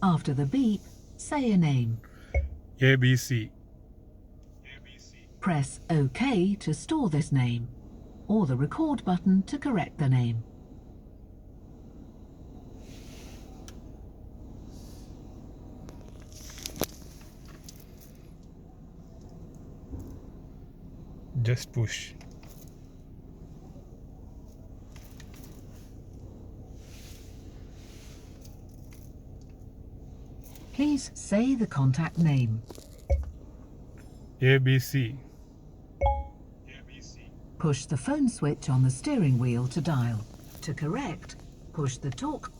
After the beep, say a name. ABC. Press OK to store this name, or the record button to correct the name. Just push. Please say the contact name. ABC. Push the phone switch on the steering wheel to dial. To correct, push the talk